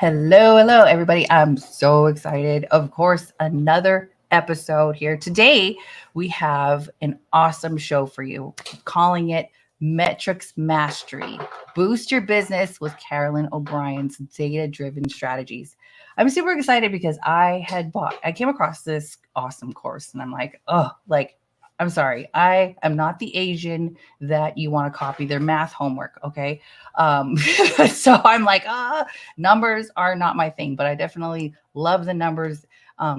Hello, everybody. I'm so excited. Of course, another episode here. Today, we have an awesome show for you, calling it Metrics Mastery. Boost your business with Carolyn O'Brien's data driven strategies. I'm super excited because I came across this awesome course and I'm like, I'm sorry. I am not the Asian that you want to copy their math homework. Okay. So I'm like, numbers are not my thing, but I definitely love the numbers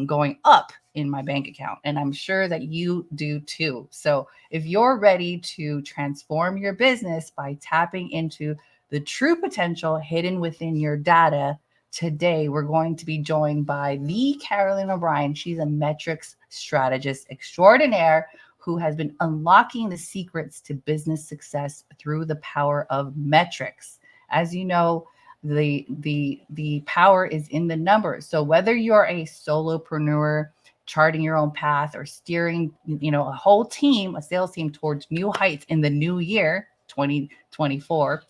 going up in my bank account. And I'm sure that you do too. So if you're ready to transform your business by tapping into the true potential hidden within your data, today we're going to be joined by the Carolyn O'Brien. She's a metrics strategist extraordinaire who has been unlocking the secrets to business success through the power of metrics. As you know, the power is in the numbers. So whether you're a solopreneur charting your own path or steering, a whole team, a sales team towards new heights in the new year, 2024,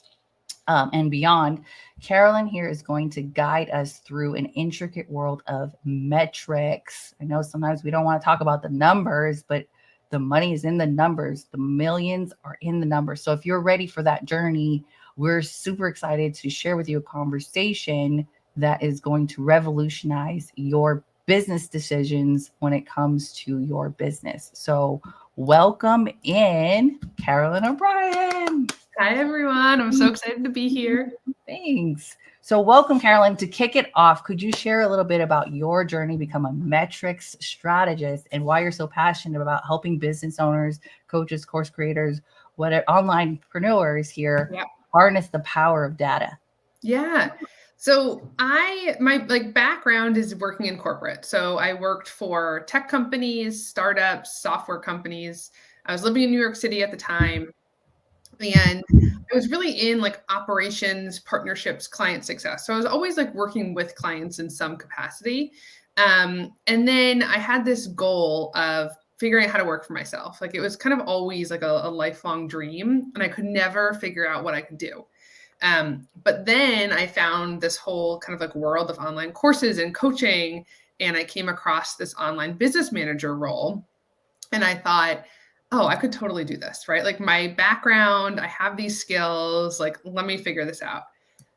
and beyond, Carolyn here is going to guide us through an intricate world of metrics. I know sometimes we don't want to talk about the numbers, but the money is in the numbers. The millions are in the numbers. So if you're ready for that journey, we're super excited to share with you a conversation that is going to revolutionize your business decisions when it comes to your business. So welcome in, Carolyn O'Brien. Hi, everyone. I'm so excited to be here. Thanks. So welcome, Carolyn. To kick it off, could you share a little bit about your journey, become a metrics strategist, and why you're so passionate about helping business owners, coaches, course creators, onlinepreneurs here harness the power of data? Yeah. So my background is working in corporate. So I worked for tech companies, startups, software companies. I was living in New York City at the time. And I was really in operations, partnerships, client success. So I was always working with clients in some capacity. And then I had this goal of figuring out how to work for myself. It was kind of always a lifelong dream, and I could never figure out what I could do. But then I found this whole kind of world of online courses and coaching, and I came across this online business manager role. And I thought, oh, I could totally do this, right? My background, I have these skills, let me figure this out.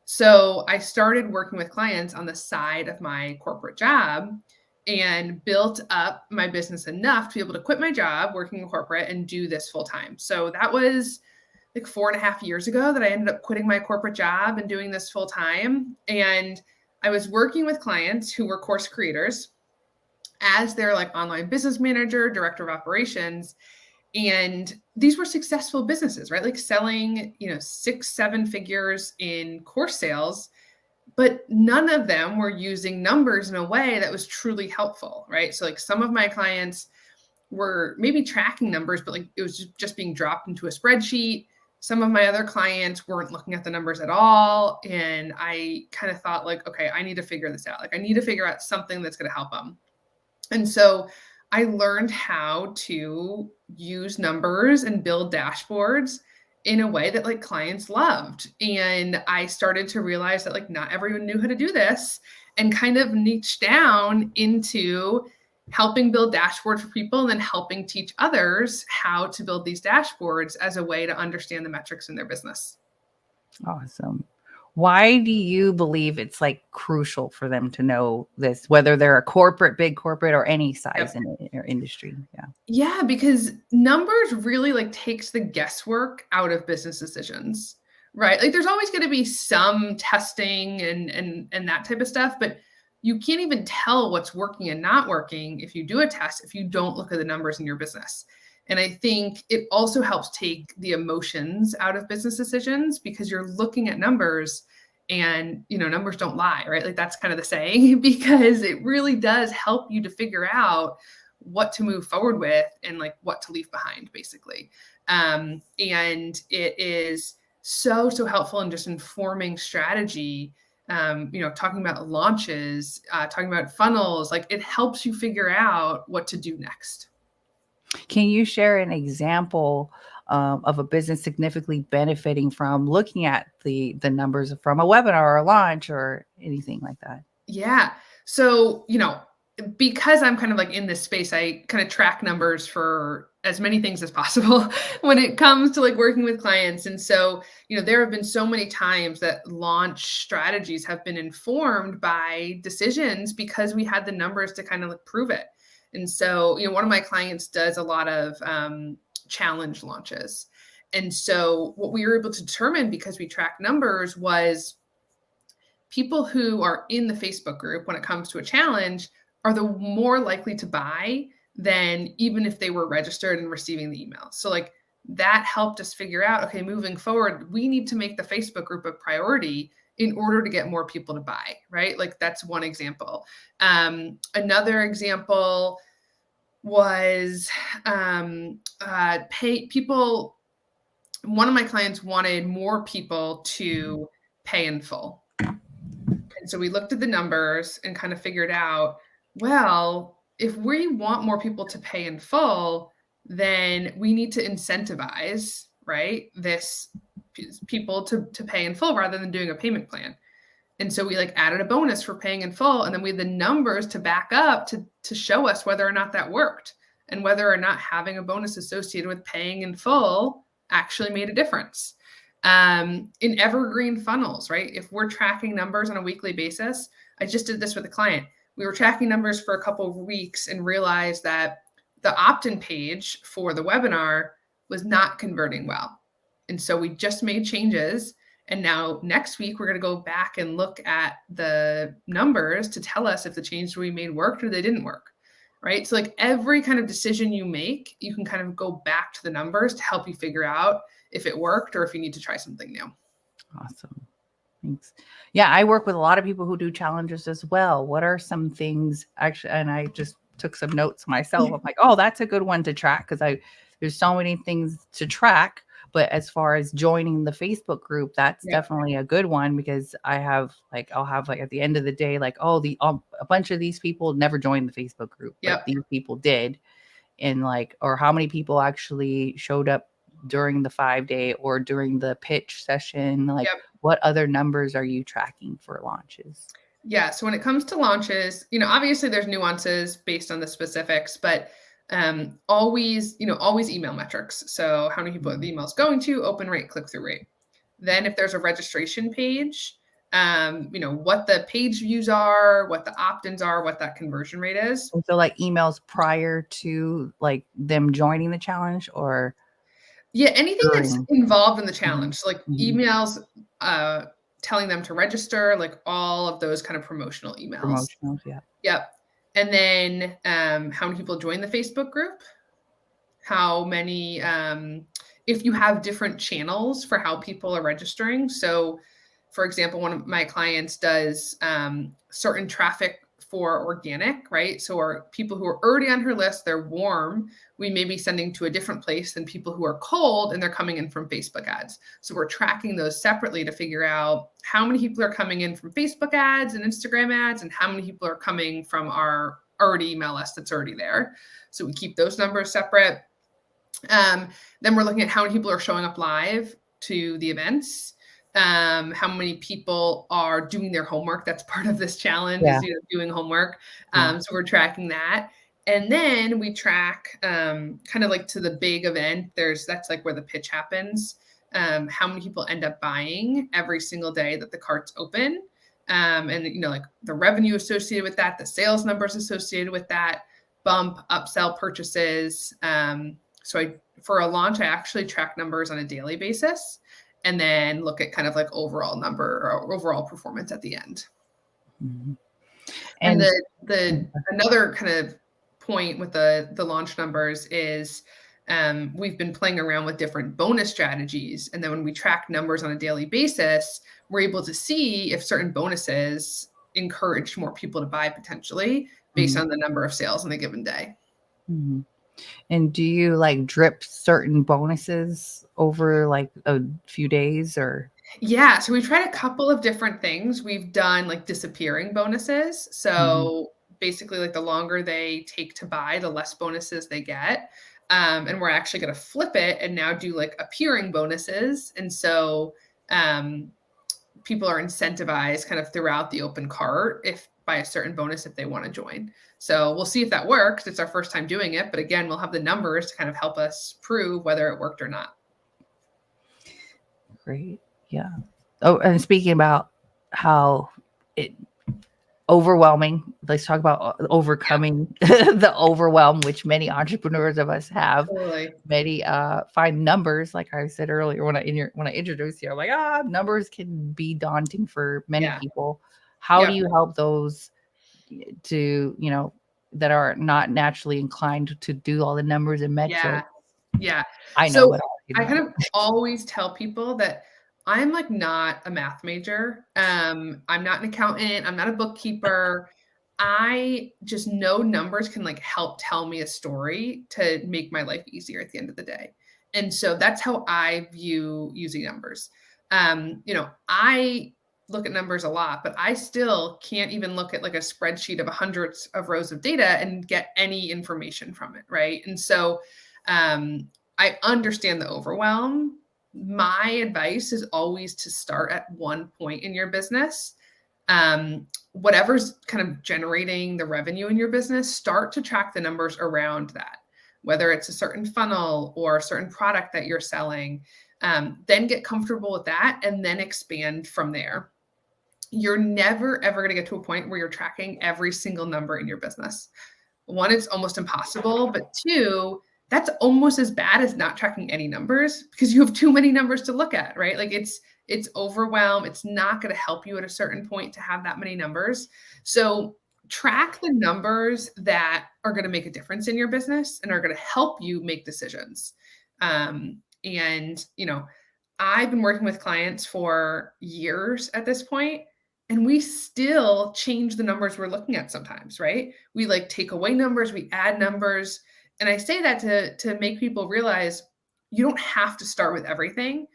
So I started working with clients on the side of my corporate job and built up my business enough to be able to quit my job working in corporate and do this full time. So that was 4.5 years ago that I ended up quitting my corporate job and doing this full time. And I was working with clients who were course creators as their online business manager, director of operations. And these were successful businesses, right? Selling, 6-7 figures in course sales, but none of them were using numbers in a way that was truly helpful, right? So some of my clients were maybe tracking numbers, but it was just being dropped into a spreadsheet. Some of my other clients weren't looking at the numbers at all. And I kind of thought okay, I need to figure this out. I need to figure out something that's going to help them. And so I learned how to use numbers and build dashboards in a way that clients loved. And I started to realize that not everyone knew how to do this, and kind of niche down into helping build dashboards for people and then helping teach others how to build these dashboards as a way to understand the metrics in their business. Awesome. Why do you believe it's crucial for them to know this, whether they're a big corporate or any size in their industry? Yeah, because numbers really takes the guesswork out of business decisions, right? There's always going to be some testing and that type of stuff, but you can't even tell what's working and not working if you do a test, if you don't look at the numbers in your business. And I think it also helps take the emotions out of business decisions because you're looking at numbers and, numbers don't lie, right? That's kind of the saying, because it really does help you to figure out what to move forward with and what to leave behind, basically. And it is so helpful in just informing strategy, talking about launches, talking about funnels, it helps you figure out what to do next. Can you share an example of a business significantly benefiting from looking at the numbers from a webinar or a launch or anything like that? Yeah. So, because I'm kind of like in this space, I kind of track numbers for as many things as possible when it comes to like working with clients. And so, there have been so many times that launch strategies have been informed by decisions because we had the numbers to kind of like prove it. And so, one of my clients does a lot of challenge launches. And so, what we were able to determine because we track numbers was people who are in the Facebook group when it comes to a challenge are the more likely to buy than even if they were registered and receiving the email. So like that helped us figure out, okay, moving forward, we need to make the Facebook group a priority in order to get more people to buy, right? Like that's one example. Another example was pay people. One of my clients wanted more people to pay in full. And so we looked at the numbers and kind of figured out, well, if we want more people to pay in full, then we need to incentivize, right, this people to pay in full rather than doing a payment plan. And so we like added a bonus for paying in full. And then we had the numbers to back up to show us whether or not that worked and whether or not having a bonus associated with paying in full actually made a difference. In evergreen funnels, right? If we're tracking numbers on a weekly basis, I just did this with a client. We were tracking numbers for a couple of weeks and realized that the opt-in page for the webinar was not converting well. And so we just made changes. And now next week, we're going to go back and look at the numbers to tell us if the changes we made worked or they didn't work, right? So like every kind of decision you make, you can kind of go back to the numbers to help you figure out if it worked or if you need to try something new. Awesome. Thanks. Yeah, I work with a lot of people who do challenges as well. What are some things actually, and I just took some notes myself. I'm like, oh, that's a good one to track because there's so many things to track. But as far as joining the Facebook group, that's definitely a good one because I'll have like at the end of the day, like, oh, a bunch of these people never joined the Facebook group, but these people did. And like, or how many people actually showed up during the 5-day or during the pitch session? Like, what other numbers are you tracking for launches? Yeah. So when it comes to launches, obviously there's nuances based on the specifics, but always email metrics. So how many people the email's going to, open rate, click-through rate. Then if there's a registration page, what the page views are, what the opt-ins are, what that conversion rate is. And so like emails prior to like them joining the challenge or? Yeah, anything that's involved in the challenge. So like emails, telling them to register, like all of those kind of promotional emails. Promotionals, yeah. Yep. And then how many people join the Facebook group? How many, if you have different channels for how people are registering. So for example, one of my clients does certain traffic for organic, right? So our people who are already on her list, they're warm, we may be sending to a different place than people who are cold and they're coming in from Facebook ads. So we're tracking those separately to figure out how many people are coming in from Facebook ads and Instagram ads and how many people are coming from our already email list that's already there. So we keep those numbers separate. Then we're looking at how many people are showing up live to the events. How many people are doing their homework. That's part of this challenge is doing homework. So we're tracking that. And then we track kind of like to the big event. That's like where the pitch happens. How many people end up buying every single day that the cart's open. And like the revenue associated with that, the sales numbers associated with that, bump, upsell purchases. So for a launch, I actually track numbers on a daily basis. And then look at kind of like overall number or overall performance at the end. Mm-hmm. And the another kind of point with the launch numbers is we've been playing around with different bonus strategies. And then when we track numbers on a daily basis, we're able to see if certain bonuses encourage more people to buy potentially based on the number of sales in a given day. Mm-hmm. And do you like drip certain bonuses over like a few days or? Yeah. So we've tried a couple of different things. We've done like disappearing bonuses. So basically like the longer they take to buy, the less bonuses they get. And we're actually going to flip it and now do like appearing bonuses. And so people are incentivized kind of throughout the open cart if by a certain bonus if they want to join. So we'll see if that works. It's our first time doing it, but again, we'll have the numbers to kind of help us prove whether it worked or not. Great. Yeah. Oh, and speaking about how it overwhelming, let's talk about overcoming the overwhelm, which many entrepreneurs of us have. Totally. Many find numbers, like I said earlier when I introduced you, I'm like, numbers can be daunting for many people. How do you help those to, that are not naturally inclined to do all the numbers and metrics? Yeah. I know it all. I kind of always tell people that I'm like not a math major. I'm not an accountant. I'm not a bookkeeper. I just know numbers can like help tell me a story to make my life easier at the end of the day. And so that's how I view using numbers. I look at numbers a lot, but I still can't even look at like a spreadsheet of hundreds of rows of data and get any information from it. Right. And so, I understand the overwhelm. My advice is always to start at one point in your business. Whatever's kind of generating the revenue in your business, start to track the numbers around that, whether it's a certain funnel or a certain product that you're selling. Then get comfortable with that and then expand from there. You're never, ever going to get to a point where you're tracking every single number in your business. One, it's almost impossible, but two, that's almost as bad as not tracking any numbers because you have too many numbers to look at, right? Like it's overwhelm. It's not going to help you at a certain point to have that many numbers. So track the numbers that are going to make a difference in your business and are going to help you make decisions. I've been working with clients for years at this point, and we still change the numbers we're looking at sometimes, right? We like take away numbers, we add numbers. And I say that to make people realize you don't have to start with everything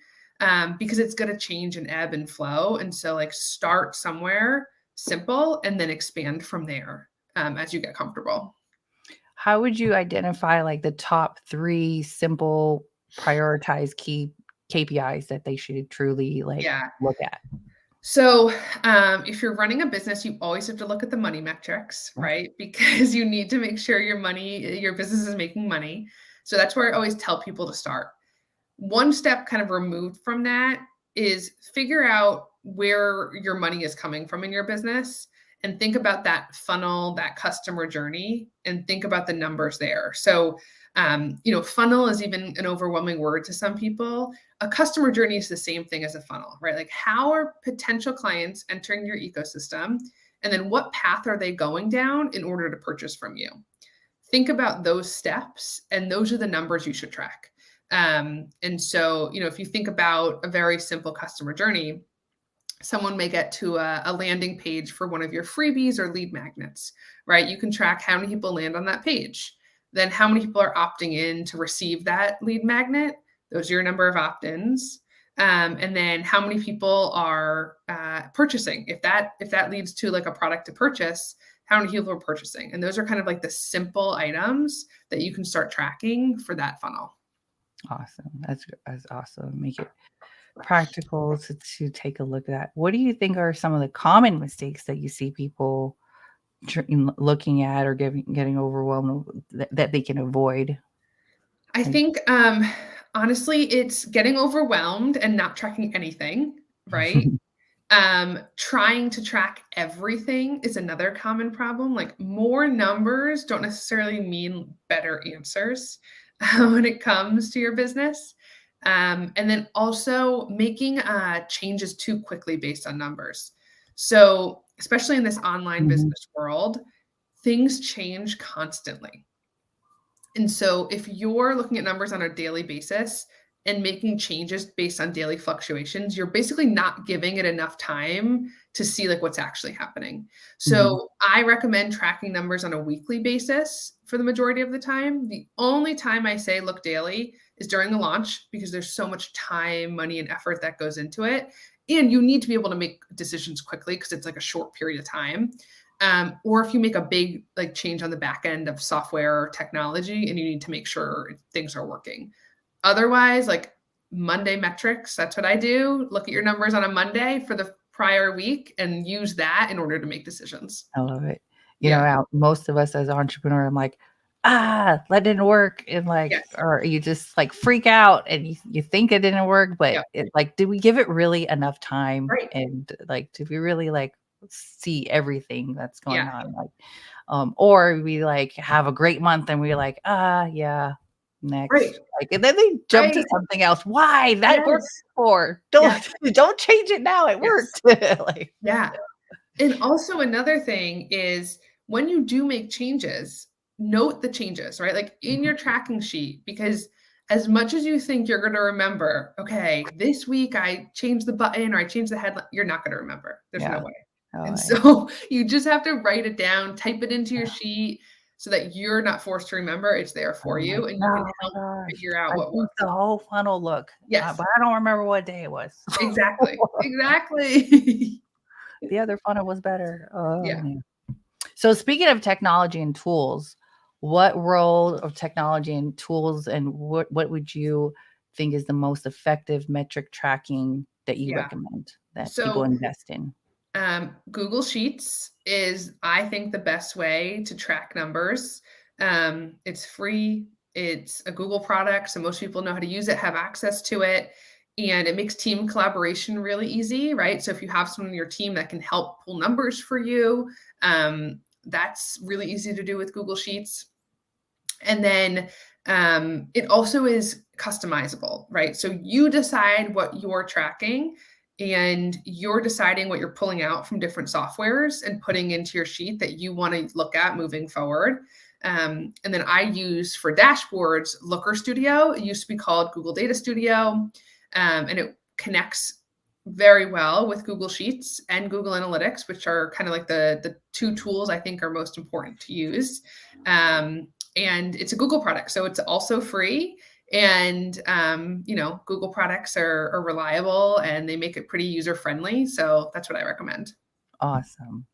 because it's going to change and ebb and flow. And so like start somewhere simple and then expand from there as you get comfortable. How would you identify like the top 3 simple prioritized key KPIs that they should truly look at? So if you're running a business, you always have to look at the money metrics, right? Because you need to make sure your business is making money. So that's where I always tell people to start. One step kind of removed from that is figure out where your money is coming from in your business and think about that funnel, that customer journey, and think about the numbers there. So, funnel is even an overwhelming word to some people. A customer journey is the same thing as a funnel, right? Like how are potential clients entering your ecosystem? And then what path are they going down in order to purchase from you? Think about those steps, and those are the numbers you should track. And so, if you think about a very simple customer journey, someone may get to a landing page for one of your freebies or lead magnets, right? You can track how many people land on that page. Then how many people are opting in to receive that lead magnet? Those are your number of opt-ins. And then how many people are purchasing? If that leads to like a product to purchase, how many people are purchasing? And those are kind of like the simple items that you can start tracking for that funnel. Awesome. That's awesome. Make it practical to take a look at that. What do you think are some of the common mistakes that you see people looking at or getting overwhelmed that they can avoid? I think honestly, it's getting overwhelmed and not tracking anything, right? Trying to track everything is another common problem. Like more numbers don't necessarily mean better answers when it comes to your business. And then also making changes too quickly based on numbers. So especially in this online business world, things change constantly. And so if you're looking at numbers on a daily basis and making changes based on daily fluctuations, you're basically not giving it enough time to see like what's actually happening. So I recommend tracking numbers on a weekly basis for the majority of the time. The only time I say look daily is during the launch because there's so much time, money, and effort that goes into it. And you need to be able to make decisions quickly because it's like a short period of time. Or if you make a big like change on the back end of software or technology and you need to make sure things are working. Otherwise, like Monday metrics, that's what I do. Look at your numbers on a Monday for the prior week and use that in order to make decisions. I love it. Yeah. Most of us as entrepreneur, I'm like, that didn't work. And like, Yes. or you just like freak out and you think it didn't work, but Yep. did we give it really enough time? Right. And like, did we really like see everything that's going Yeah. on? Like, or we like have a great month and we're like, yeah, Right. next. Like, and then they jump to Right. something else. Why? That worked Yes. before. Yes. Don't change it now. It Yes. worked. Like, Yeah. And also another thing is when you do make changes, note the changes, right? Like in your tracking sheet, because as much as you think you're going to remember, okay, this week I changed the button or I changed the headline, you're not going to remember. There's no yeah. way. Oh, And yeah. so you just have to write it down, type it into your sheet so that you're not forced to remember. It's there for I'm like, you and you can "Oh help my gosh, figure out I what think worked. the whole funnel look, Yes, but I don't remember what day it was." exactly. Exactly. The other funnel was better. Oh, Yeah. man. So speaking of technology and tools, what role of technology and tools and what would you think is the most effective metric tracking that you Yeah. recommend that people So invest in? Google Sheets is, I think, the best way to track numbers. It's free. It's a Google product, so most people know how to use it, have access to it, and it makes team collaboration really easy, right? So if you have someone in your team that can help pull numbers for you, that's really easy to do with Google Sheets. And then it also is customizable, right? So you decide what you're tracking and you're deciding what you're pulling out from different softwares and putting into your sheet that you want to look at moving forward. And then I use for dashboards Looker Studio. It used to be called Google Data Studio, and it connects very well with Google Sheets and Google Analytics, which are kind of like the two tools I think are most important to use. And it's a Google product, so it's also free. And Google products are reliable and they make it pretty user friendly. So that's what I recommend. Awesome.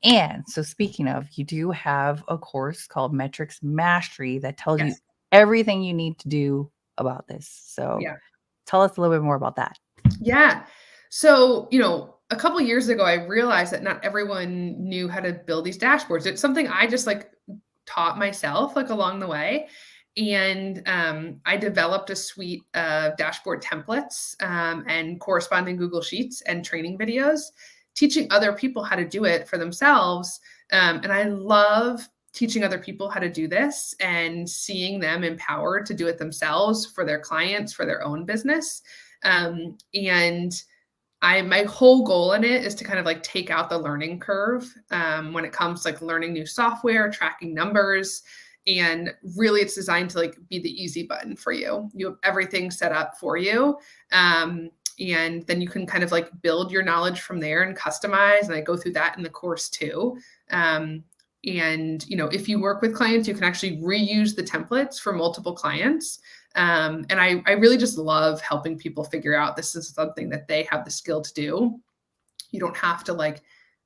And so speaking of, you do have a course called Metrics Mastery that tells you Yes. everything you need to do about this. So Yeah. tell us a little bit more about that. Yeah. So, a couple years ago, I realized that not everyone knew how to build these dashboards. It's something I just like taught myself like along the way. And I developed a suite of dashboard templates and corresponding Google Sheets and training videos, teaching other people how to do it for themselves. And I love teaching other people how to do this and seeing them empowered to do it themselves for their clients, for their own business. And my whole goal in it is to kind of like take out the learning curve when it comes to like learning new software, tracking numbers, and really it's designed to like be the easy button for you. You have everything set up for you. And then you can kind of like build your knowledge from there and customize. And I go through that in the course too. If you work with clients, you can actually reuse the templates for multiple clients. And I really just love helping people figure out this is something that they have the skill to do. You don't have to like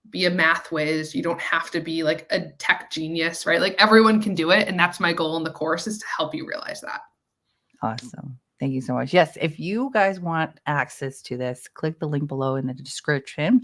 be a math whiz. You don't have to be like a tech genius, right? Like everyone can do it. And that's my goal in the course is to help you realize that. Awesome. Thank you so much. Yes, if you guys want access to this, click the link below in the description.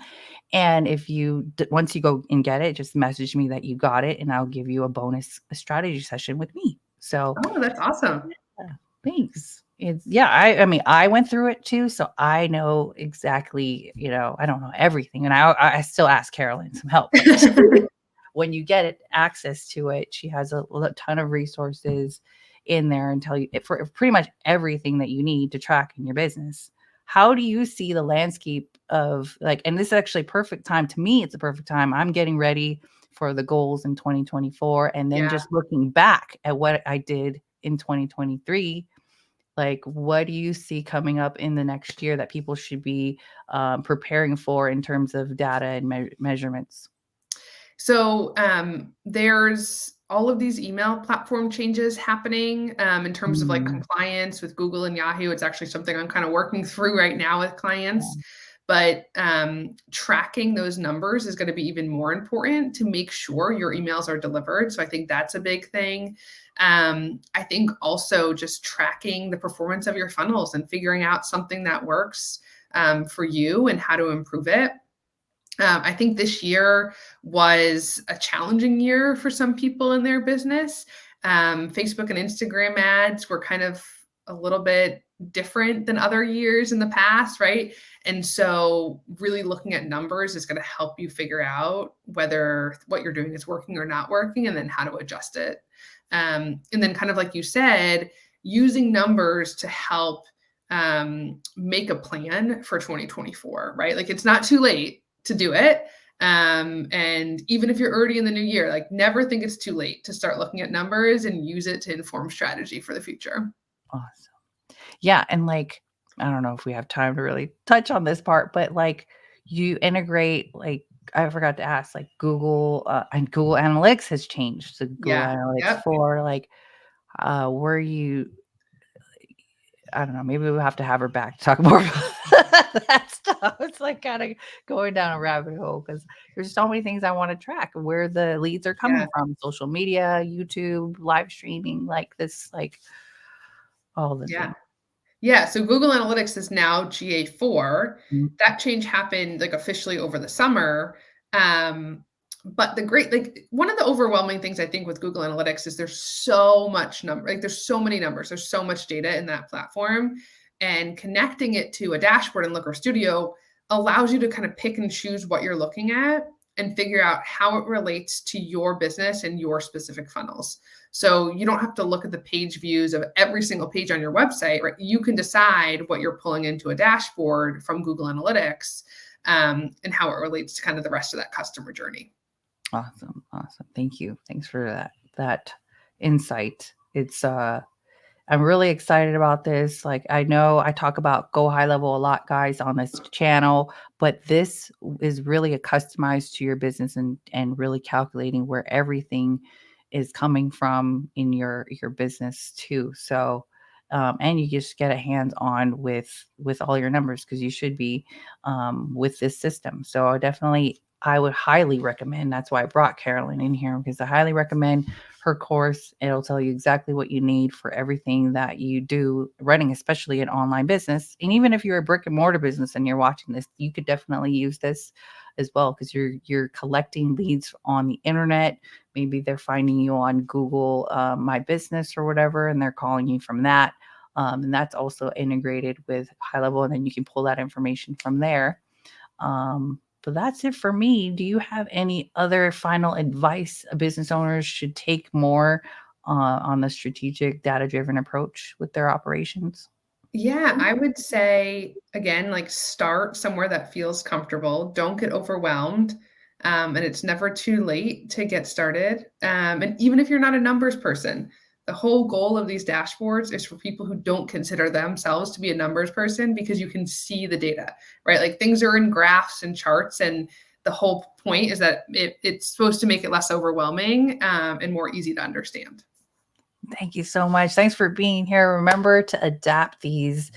And if you once you go and get it, just message me that you got it, and I'll give you a bonus strategy session with me. So Oh, that's awesome. yeah, thanks. I mean, I went through it too, so I know exactly. I don't know everything, and I still ask Carolyn some help. When you get it access to it, she has a ton of resources in there and tell you for pretty much everything that you need to track in your business. How do you see the landscape of like, and this is actually perfect time to me. It's a perfect time. I'm getting ready for the goals in 2024 and then Yeah. just looking back at what I did in 2023. Like, what do you see coming up in the next year that people should be preparing for in terms of data and measurements? So there's all of these email platform changes happening in terms of like Mm, compliance with Google and Yahoo. It's actually something I'm kind of working through right now with clients. but tracking those numbers is going to be even more important to make sure your emails are delivered. So I think that's a big thing. I think also just tracking the performance of your funnels and figuring out something that works for you and how to improve it. I think this year was a challenging year for some people in their business. Facebook and Instagram ads were kind of a little bit different than other years in the past, right? And so really looking at numbers is going to help you figure out whether what you're doing is working or not working, and then how to adjust it. And then kind of like you said, using numbers to help make a plan for 2024, right? Like it's not too late to do it. And even if you're already in the new year, like never think it's too late to start looking at numbers and use it to inform strategy for the future. Awesome. Yeah. And like, I don't know if we have time to really touch on this part, but like you integrate, like, I forgot to ask, like Google and Google Analytics has changed. So Google Yeah. Analytics Yep. for like, were you, I don't know, maybe we'll have to have her back to talk more about that stuff. It's like kind of going down a rabbit hole because there's so many things I want to track, where the leads are coming Yeah. from, social media, YouTube, live streaming, like this, like all the Yeah. things. Yeah, so Google Analytics is now GA4. Mhm. That change happened like officially over the summer. But the great, like one of the overwhelming things I think with Google Analytics is there's so much number, like there's so many numbers, there's so much data in that platform, and connecting it to a dashboard in Looker Studio allows you to kind of pick and choose what you're looking at and figure out how it relates to your business and your specific funnels. So you don't have to look at the page views of every single page on your website, right? You can decide what you're pulling into a dashboard from Google Analytics, and how it relates to kind of the rest of that customer journey. Awesome. Awesome. Thank you. Thanks for that insight. It's I'm really excited about this. Like, I know I talk about go high level a lot, guys, on this channel, but this is really a customized to your business, and really calculating where everything is coming from in your business too. So, and you just get a hands on with all your numbers, because you should be with this system. So I would highly recommend. That's why I brought Carolyn in here, because I highly recommend her course. It'll tell you exactly what you need for everything that you do running, especially an online business. And even if you're a brick and mortar business and you're watching this, you could definitely use this as well, because you're collecting leads on the internet. Maybe they're finding you on Google My Business or whatever, and they're calling you from that. And that's also integrated with High Level, and then you can pull that information from there. But that's it for me. Do you have any other final advice business owners should take more on the strategic, data-driven approach with their operations? Yeah, I would say again, like start somewhere that feels comfortable. Don't get overwhelmed. And it's never too late to get started. And even if you're not a numbers person, the whole goal of these dashboards is for people who don't consider themselves to be a numbers person, because you can see the data, right? Like things are in graphs and charts, and the whole point is that it's supposed to make it less overwhelming, and more easy to understand. Thank you so much. Thanks for being here. Remember to adapt these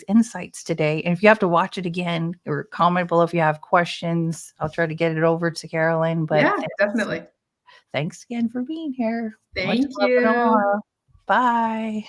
insights today. And if you have to watch it again, or comment below if you have questions, I'll try to get it over to Carolyn. But Yeah, definitely. thanks again for being here. Much Thank love and you. aloha. Bye.